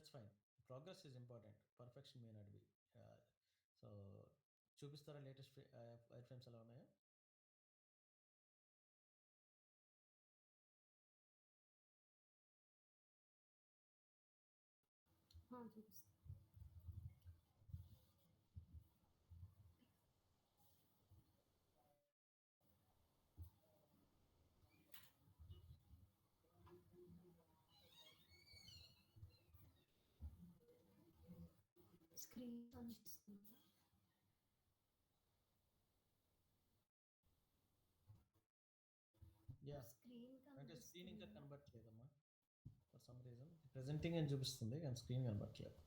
That's fine. Progress is important. Perfection may not be. So చూపిస్తారా latest wire frames ఎలా ఉన్నాయో? చూపిస్తాను. Screen కనిపిస్తుందా? యా, స్క్రీన్ అంటే స్క్రీన్ ఇంకా కనిపిస్తుందా? కనబడట్లేదమ్మా. ఫర్ సమ్ రీజన్ ప్రెజెంటింగ్ అని చూపిస్తుంది కానీ స్క్రీన్ కనబడట్లేదు.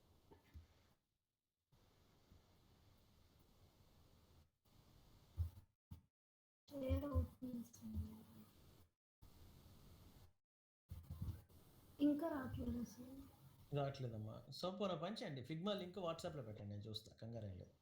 షేర్ అవుతుంది. ఇంకా రావట్లేదు అసలు. రావట్లేదమ్మా. సో పోనా పంచండి, ఫిగ్మా లింక్ వాట్సాప్లో పెట్టండి, నేను చూస్తా, కంగారేం లేదు.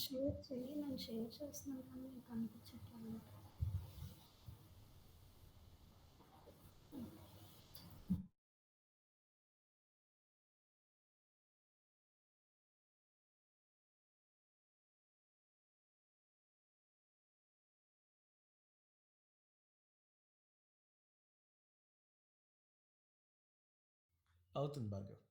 షేర్ చేయి, నేను షేర్ చేస్తున్నాను కానీ నీకు కనిపించట్లేదు. అవుతుంది Bhargav.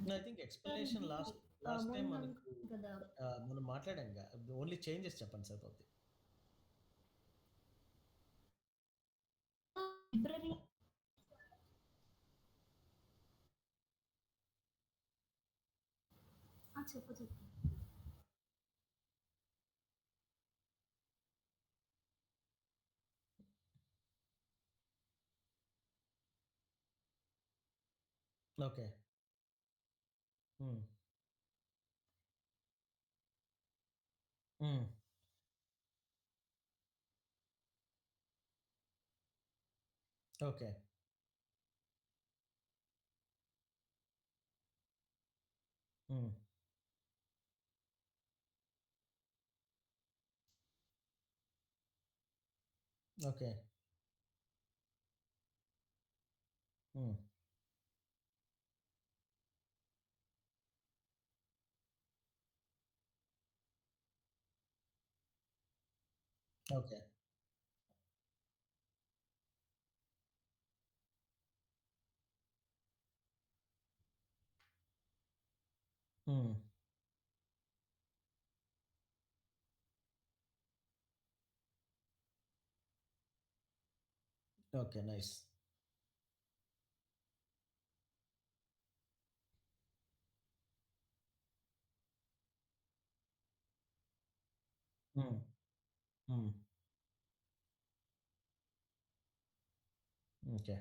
I think sir explanation ఇది లాస్ట్ లాస్ట్ టైం మొన్న మనకు కదా మనం మాట్లాడాం. ఓన్లీ చేంజెస్ చెప్పండి సరిపోద్ది. లైబ్రరీ చెప్పు చెప్పు. ఓకే. హ్మ్. హ్మ్. ఓకే. హ్మ్. ఓకే. హ్మ్. ఓకే. హ్మ్. ఓకే. నైస్. హ్మ్. హ్మ్. ఓకే.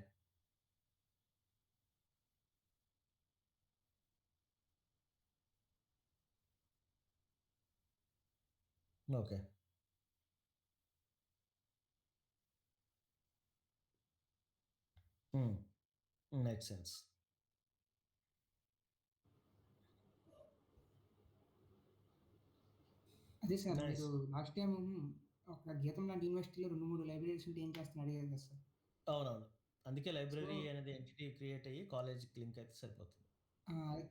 ఓకే. హ్మ్. Makes sense. అదే సార్, నైస్. మీరు లాస్ట్ టైం ఒక గీతం లాంటి యూనివర్సిటీలో 2, 3 లైబ్రరీస్ ఉంటే ఏం చేస్తున్నారు అడిగారు కదా సార్. అవునవును. అందుకే సో, లైబ్రరీ అనేది ఎంటిటీ క్రియేట్ అయ్యి కాలేజ్‌కి లింక్ అయితే సరిపోతుంది.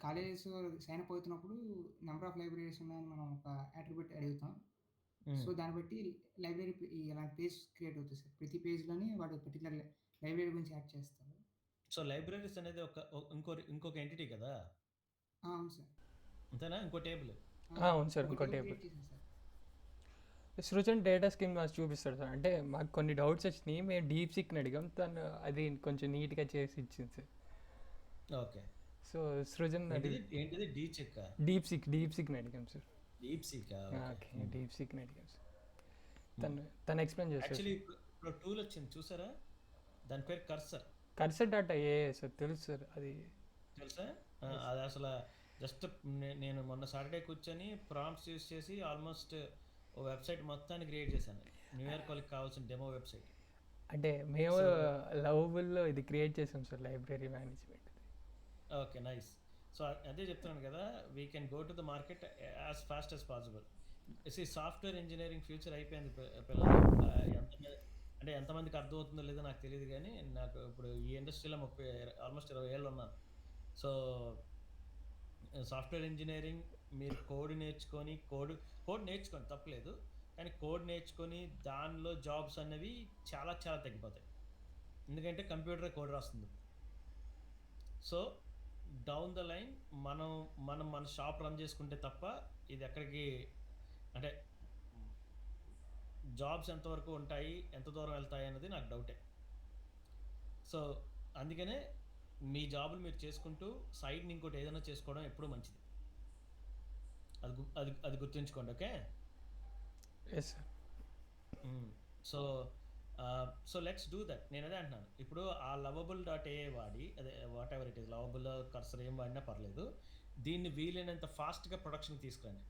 కాలేజెస్ సైన్ అప్ అవుతున్నప్పుడు నంబర్ ఆఫ్ లైబ్రరీస్ ఉన్నాయని మనం ఒక అట్రిబ్యూట్ అడుగుతాం. హ్మ్. సో, దాన్ని బట్టి లైబ్రరీ ఇలాంటి పేజ్ క్రియేట్ అవుతుంది సార్. ప్రతి పేజ్‌లోని వాడు పర్టిక్యులర్ లైబ్రరీ గురించి యాడ్ చేస్తారు. సో, లైబ్రరీస్ అనేది ఇంకొక ఎంటిటీ కదా! అవును సార్. అంతేనా? ఇంకో టేబుల్. అవును సార్. ఒక ఇంకో టేబుల్ టేబుల్. క్రియేట్ చేశాను సార్. సృజన్ డేటా స్కీమ్ మాకు చూపిస్తాడు సార్. అంటే మాకు కొన్ని డౌట్స్ వచ్చినాయి, మేము డీప్ సీక్ని అడిగాం, తను అది కొంచెం నీట్గా చేసి ఇచ్చింది సార్. ఓకే. సో సృజన్ ఏంటిది ఏంటిది డీ చెక్ డీప్ సీక్ని అడిగాం sir. DeepSeek okay, DeepSeek అడిగాం సార్. తను ఎక్స్ప్లెయిన్ చేస్తారు. యాక్చువల్లీ ఇప్పుడు టూల్ వచ్చింది చూసారా, దాని పేరు కర్సర్. కర్సర్ డాటా ఏ సార్, తెలుసు సార్ అది. తెలుసా? అది అసలు జస్ట్ నేను మొన్న సాటర్డే కూర్చొని ప్రాంప్ట్స్ యూస్ చేసి ఆల్మోస్ట్ ఓ వెబ్సైట్ మొత్తాన్ని క్రియేట్ చేశాను. న్యూయార్క్ వాళ్ళకి కావాల్సిన డెమో వెబ్సైట్. అంటే మేము లవబుల్లో ఇది క్రియేట్ చేసాం sir, library management. Okay, nice. So అదే చెప్తున్నాను కదా, we can go to the market as fast as possible. Software engineering future అయిపోయింది పిల్లలు. అంటే ఎంతమందికి అర్థమవుతుందో లేదో నాకు తెలియదు, కానీ నాకు ఇప్పుడు ఈ ఇండస్ట్రీలో ఆల్మోస్ట్ 20 ఏళ్ళు ఉన్నాను. సో సాఫ్ట్వేర్ ఇంజనీరింగ్ మీరు కోడ్ నేర్చుకొని కోడ్ నేర్చుకోండి తప్పలేదు, కానీ కోడ్ నేర్చుకొని దానిలో జాబ్స్ అనేవి చాలా చాలా తగ్గిపోతాయి, ఎందుకంటే కంప్యూటర్ కోడ్ రాస్తుంది. సో డౌన్ ద లైన్ మనం మన షాప్ రన్ చేసుకుంటే తప్ప ఇది ఎక్కడికి, అంటే జాబ్స్ ఎంతవరకు ఉంటాయి, ఎంత దూరం వెళ్తాయి అన్నది నాకు డౌటే. సో అందుకనే మీ జాబులు మీరు చేసుకుంటూ సైడ్ని ఇంకోటి ఏదైనా చేసుకోవడం ఎప్పుడూ మంచిది. అది గుర్తుంచుకోండి. Okay. Yes sir. So let's do that. నేను అదే అంటున్నాను, ఇప్పుడు ఆ lovable.ai వాడి, అదే whatever it is, Lovable Cursor ఏం వాడినా పర్లేదు, దీన్ని వీలైనంత ఫాస్ట్గా ప్రొడక్షన్కి తీసుకురండి.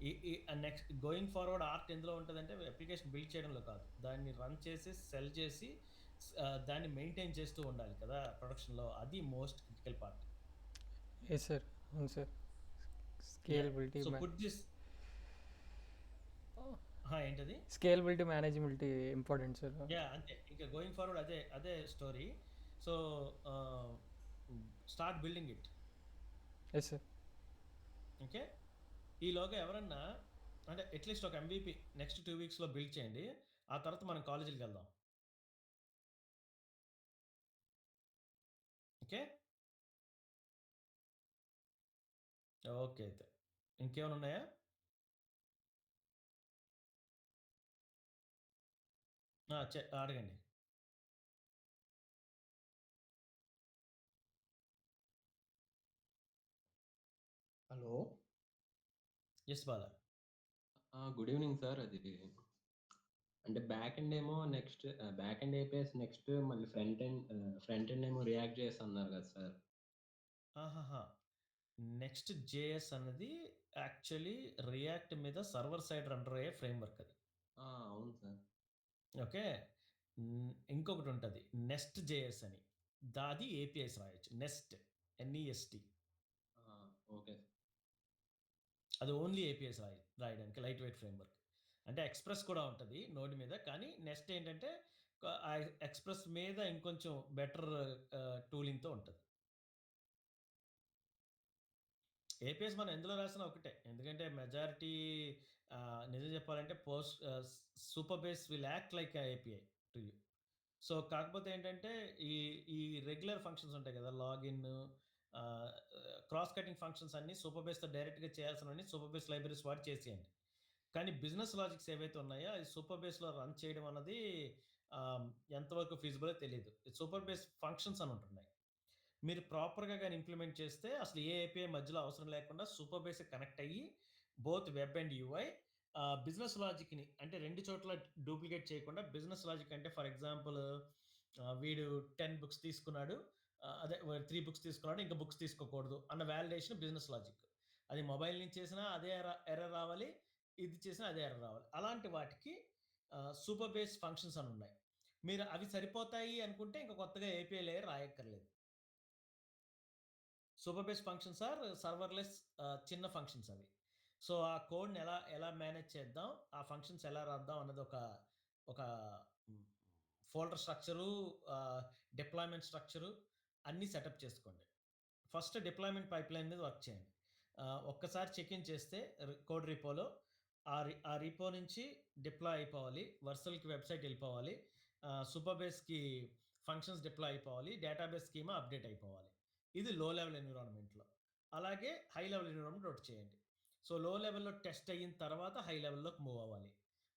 ఈ నెక్స్ట్ గోయింగ్ ఫార్వర్డ్ ఆర్ట్ ఎందులో ఉంటుందంటే అప్లికేషన్ బిల్డ్ చేయడంలో కాదు, దాన్ని రన్ చేసి సెల్ చేసి దాన్ని మెయింటైన్ చేస్తూ ఉండాలి కదా ప్రొడక్షన్లో. అది most critical part. Yes sir, అవును సార్. స్కేలబిలిటీ ఏంటది, స్కేలబిలిటీ మేనేజబిలిటీ ఇంపార్టెంట్ సార్. అంతే. ఇంకా గోయింగ్ ఫార్వర్డ్ అదే story. So start building it. Yes sir. Okay. ఈలోగా ఎవరన్నా అంటే అట్లీస్ట్ ఒక MVP నెక్స్ట్ 2 వీక్స్లో బిల్డ్ చేయండి, ఆ తర్వాత మనం కాలేజీకి వెళ్దాం. ఓకే. ఓకే, అయితే ఇంకేమైనా ఉన్నాయా? అడగండి. Hello. Yes Bala. Good evening sir. అది అంటే బ్యాక్ ఎండ్ ఏమో నెక్స్ట్ బ్యాక్ ఎండ్ అయిపోయేసి నెక్స్ట్ మళ్ళీ ఫ్రంట్ ఎండ్ ఏమో రియాక్ట్ చేసి అన్నారు కదా సార్. నెక్స్ట్ జేఎస్ అన్నది యాక్చువల్లీ రియాక్ట్ మీద సర్వర్ సైడ్ రన్ అయ్యే ఫ్రేమ్వర్క్ అది. అవును సార్. ఓకే. ఇంకొకటి ఉంటుంది నెస్ట్ జేఎస్ అని, దాది ఏపీఐస్ రాయొచ్చు. Nest NEST okay. అది ఓన్లీ ఏపీఎస్ రాయడానికి లైట్ వెయిట్ ఫ్రేమ్వర్క్. అంటే ఎక్స్ప్రెస్ కూడా ఉంటుంది నోడ్ మీద, కానీ నెక్స్ట్ ఏంటంటే ఎక్స్ప్రెస్ మీద ఇంకొంచెం బెటర్ టూలింగ్తో ఉంటుంది. ఏపీఎస్ మనం ఎందులో రాసినా ఒకటే, ఎందుకంటే మెజారిటీ నిజం చెప్పాలంటే super base will act like API to you. So కాకపోతే ఏంటంటే ఈ రెగ్యులర్ ఫంక్షన్స్ ఉంటాయి కదా, లాగిన్, క్రాస్ కటింగ్ ఫంక్షన్స్ అన్ని సూపర్ బేస్తో డైరెక్ట్గా చేయాల్సినవన్నీ సూపర్ బేస్ లైబ్రరీస్ వాడి చేసేయండి. కానీ బిజినెస్ లాజిక్స్ ఏవైతే ఉన్నాయో అది సూపర్ బేస్లో రన్ చేయడం అన్నది ఎంతవరకు ఫీజిబులో తెలియదు. సూపర్ బేస్ ఫంక్షన్స్ అని ఉంటున్నాయి, మీరు ప్రాపర్గా కానీ ఇంప్లిమెంట్ చేస్తే అసలు ఏ ఏపీఐ మధ్యలో అవసరం లేకుండా సూపర్ బేస్ కనెక్ట్ అయ్యి both web and UI business లాజిక్ని అంటే రెండు చోట్ల డూప్లికేట్ చేయకుండా, బిజినెస్ లాజిక్ అంటే ఫర్ ఎగ్జాంపుల్ వీడు 10 బుక్స్ తీసుకున్నాడు, అదే 3 బుక్స్ తీసుకున్నాడు, ఇంకా బుక్స్ తీసుకోకూడదు అన్న వ్యాలిడేషన్ బిజినెస్ లాజిక్. అది మొబైల్ నుంచి చేసినా అదే ఎర్రర్ రావాలి, ఇది చేసినా అదే ఎర్రర్ రావాలి. అలాంటి వాటికి సూపర్ బేస్ ఫంక్షన్స్ అని ఉన్నాయి. మీరు అవి సరిపోతాయి అనుకుంటే ఇంకా కొత్తగా ఏపీఐ లేయర్ రాయక్కర్లేదు. Supabase functions or serverless చిన్న ఫంక్షన్స్ అవి. సో ఆ కోడ్ని ఎలా మేనేజ్ చేద్దాం, ఆ ఫంక్షన్స్ ఎలా రాద్దాం అన్నది ఒక ఫోల్డర్ స్ట్రక్చరు, డిప్లాయ్మెంట్ స్ట్రక్చరు అన్నీ సెటప్ చేసుకోండి. ఫస్ట్ డిప్లాయ్మెంట్ పైప్లైన్ మీద వర్క్ చేయండి. ఒక్కసారి చెక్ఇన్ చేస్తే కోడ్ రిపోలో ఆ రిపో నుంచి డిప్లాయ్ అయిపోవాలి, వర్సల్కి వెబ్సైట్ వెళ్ళిపోవాలి, సూపర్ బేస్కి ఫంక్షన్స్ డిప్లాయ్ అయిపోవాలి, డేటాబేస్ స్కీమా అప్డేట్ అయిపోవాలి. ఇది లో లెవెల్ ఎన్విరాన్మెంట్లో. అలాగే హై లెవెల్ ఎన్విరాన్మెంట్ రొట్ చేయండి. సో లో లెవెల్లో టెస్ట్ అయిన తర్వాత హై లెవెల్లోకి మూవ్ అవ్వాలి.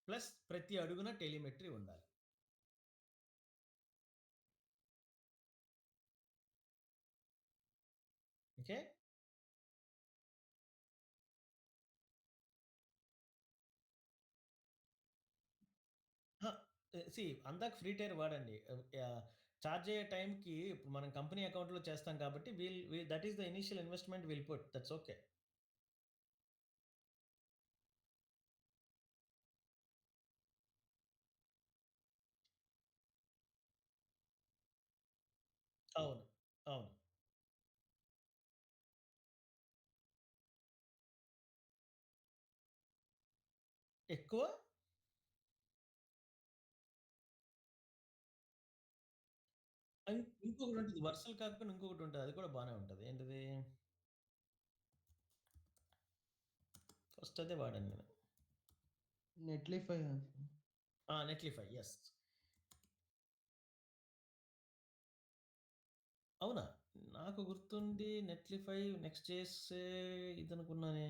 ప్లస్ ప్రతి అడుగున టెలిమెట్రీ ఉండాలి. ఓకే. ఆ! అందాక ఫ్రీ టైర్ వాడండి. చార్జ్ అయ్యే టైంకి ఇప్పుడు మనం కంపెనీ అకౌంట్‌లో చేస్తాం కాబట్టి that is the initial investment will put. That's okay. అవును. అవును. ఎక్కువ ఇంకొకటుంటది. వర్సల్ కాకపోయినా ఇంకొకటుంటది. అది కూడా బానే ఉంటది. ఏంటిది? ఫస్ట్ అదే వాడాను నేను. Netlify Netlify. యెస్. అవునా? నాకు గుర్తుండి నెట్‌లిఫై నెక్స్ట్ చేసే ఇదనుకున్నానే.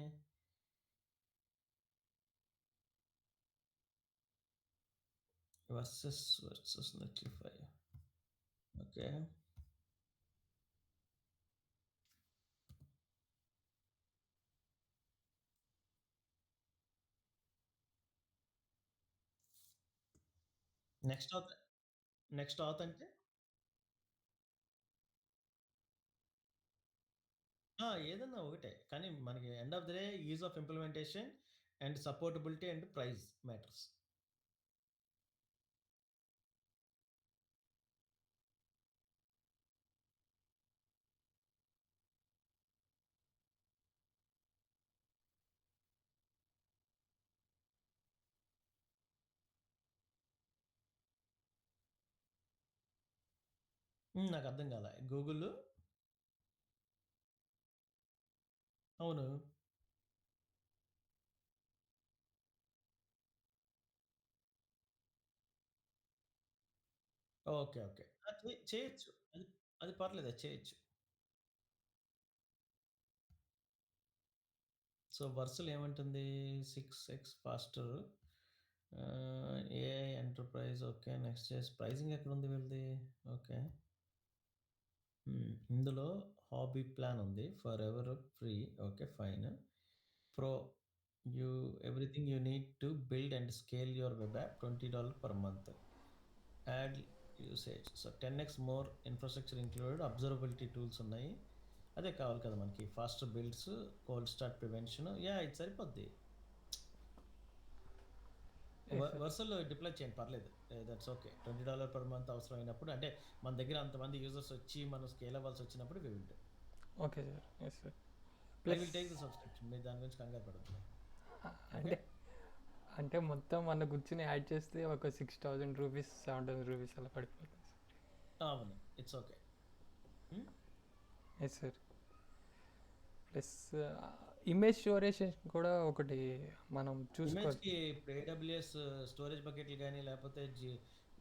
Versus Netlify. Okay. Next auth next auth అంటే? ఏదన్నా ఒకటే. కానీ మనకి end of the day ease of implementation and supportability and price matters. నాకర్థం కాలా. గూగుల్ అవును. ఓకే. ఓకే. చేయొచ్చు. అది అది పర్లేదు. అది చేయొచ్చు. సో, వర్సల్ ఏమంటుంది? 6x faster AI enterprise okay. Next చేసి ప్రైజింగ్ ఎక్కడుంది వీళ్ళది? ఓకే. ఇందులో హాబీ ప్లాన్ ఉంది. Forever free. Okay. Fine. Pro you everything you need to build and scale your web app $20 per month. Add usage. So, 10x more infrastructure included observability tools ఉన్నాయి. అదే కావాలి కదా మనకి. Faster builds, cold start prevention. ఇది సరిపోద్ది. Yes sir. వర్సల్‌లో deploy చేయండి పర్లేదు. That's okay. $20 per month అవసరమైనప్పుడు అంటే మన దగ్గర అంతమంది యూజర్స్ వచ్చి మనం స్కేల్ అవ్వాల్సొచ్చినప్పుడు we will do. Okay sir. Yes sir. I plus will take the subscription. మీరు దాని గురించి కంగారు పడొద్దు. ఓకే. అంటే అంటే మొత్తం మన కూర్చొని యాడ్ చేస్తే ఒక ₹6,000 ₹7,000 అలా పడిపోతుంది సార్. అవును. It's okay. Yes sir. Plus image storage కూడా ఒకటి మనం చూసుకోవాలి. ఇమేజ్‌కి ఇప్పుడు ఏడబ్ల్యూఎస్ స్టోరేజ్ బకెట్లు గాని, లేపోతే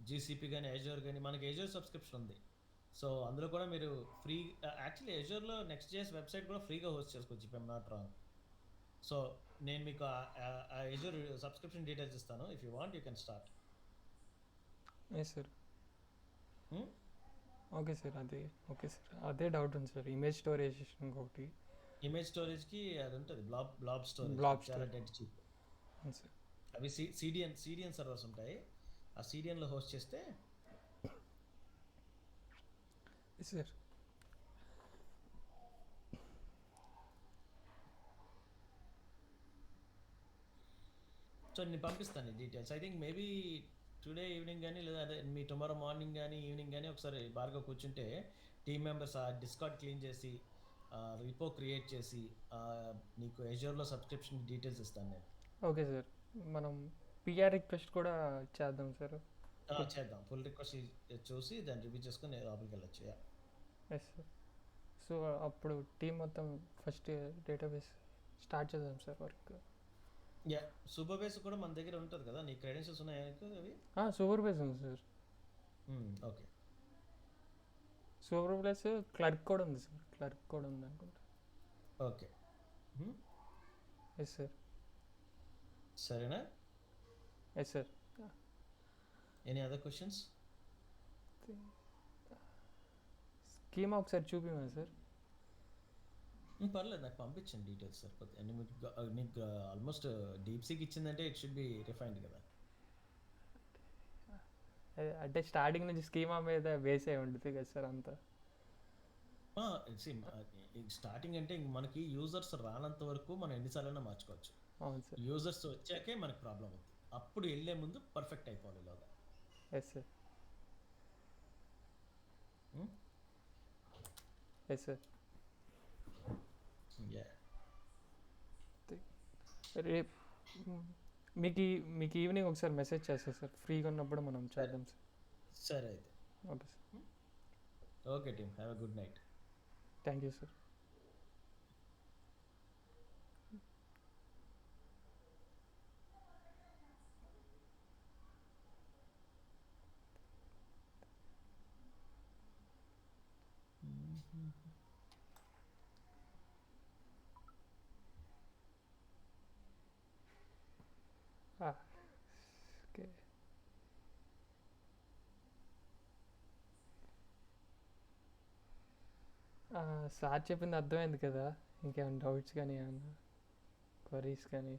జీసీపీ గాని, అజూర్ గాని మనకి అజూర్ సబ్స్క్రిప్షన్ ఉంది. సో, అందులో కూడా మీరు ఫ్రీ యాక్చువల్లీ అజూర్‌లో నెక్స్ట్ జేఎస్ వెబ్‌సైట్ కూడా ఫ్రీగా హోస్ట్ చేసుకోవచ్చు if I am not wrong. So, నేను మీకు ఆ అజూర్ సబ్స్క్రిప్షన్ డీటెయిల్స్ ఇస్తాను. If you want you can start. Yes sir. Hmm. Okay sir. Okay sir. అదే డౌట్ ఉంది సార్. ఇమేజ్ స్టోరేజ్ ఇంకొకటి. ఇమేజ్ స్టోరేజ్‌కి అది ఉంటది. Blob storage. బ్లాబ్ చాలా స్టోరేజ్. Dead cheap. అవును సార్. అవి సీడీఎన్ సర్వర్స్ ఉంటాయి. ఆ సీడీఎన్‌లో హోస్ట్ చేస్తే ఎస్ సార్. సో, నేను పంపిస్తాను ఈ details. I think maybe today evening గాని, లేదా అదే మీ టుమారో మార్నింగ్ గాని, ఈవినింగ్ గాని ఒకసారి భార్గవ్ కూర్చుంటే టీమ్ మెంబర్స్ ఆ డిస్కార్డ్ క్లీన్ చేసి, రిపో క్రియేట్ చేసి, నీకు అజూర్‌లో సబ్స్క్రిప్షన్ డీటెయిల్స్ ఇస్తాను నేను. Okay sir. మనం పిఆర్ రిక్వెస్ట్ కూడా చేద్దాం సార్. చేద్దాం. పుల్ రిక్వెస్ట్ చూసి దాన్ని రివ్యూ చేసుకొని లోపలికెళ్ళొచ్చు. Yes sir. సో, అప్పుడు టీం మొత్తం ఫస్ట్ డేటాబేస్ స్టార్ట్ చేద్దాం సార్ వర్క్. సూపర్‌బేస్ కూడా మన దగ్గర ఉంటది కదా! నీ క్రెడెన్షియల్స్ ఉన్నాయా నీకు అవి? సూపర్వైజ్ ఉంది సార్. ఓకే. సూపర్వైజ్ క్లర్క్ కూడా ఉంది సార్. క్లర్క్ కూడా ఉంది అనుకుంటా. ఓకే. హ్మ్. Yes sir. సరేనా? Yes sir. Any other questions? Schema ఒకసారి చూపిమా సార్. పర్లేదు, నాకు పంపించండి డీటెయిల్స్ సరిపోతాయి. అండ్ మీకు ఆల్మోస్ట్ డీప్సీకి ఇచ్చిందంటే ఇట్ షుడ్ బి రిఫైన్డ్ కదా. అంటే స్టార్టింగ్ నుంచి స్కీమా మీద బేస్ అయి ఉంటుంది కదా సార్ అంతా. స్టార్టింగ్ అంటే ఇంక మనకి యూజర్స్ రానంత వరకు మనం ఎన్నిసార్లైనా మార్చుకోవచ్చు. అవును సార్. యూజర్స్ వచ్చాకే మనకి ప్రాబ్లం అవుతుంది. అప్పుడు వెళ్ళే ముందు పర్ఫెక్ట్ అయిపోవాలి ఇలాగా. Yes sir. Yes sir. రేపు మీకు ఈవినింగ్ ఒకసారి మెసేజ్ చేస్తాను సార్, ఫ్రీగా ఉన్నప్పుడు మనం చేద్దాం సార్. సరే అయితే. Okay sir. Okay team, have a good night. Thank you sir. Okay. Sir చెప్పింది అర్థమైంది కదా, ఇంకేమైనా డౌట్స్ కానీ ఏమన్నా క్వరీస్ కానీ?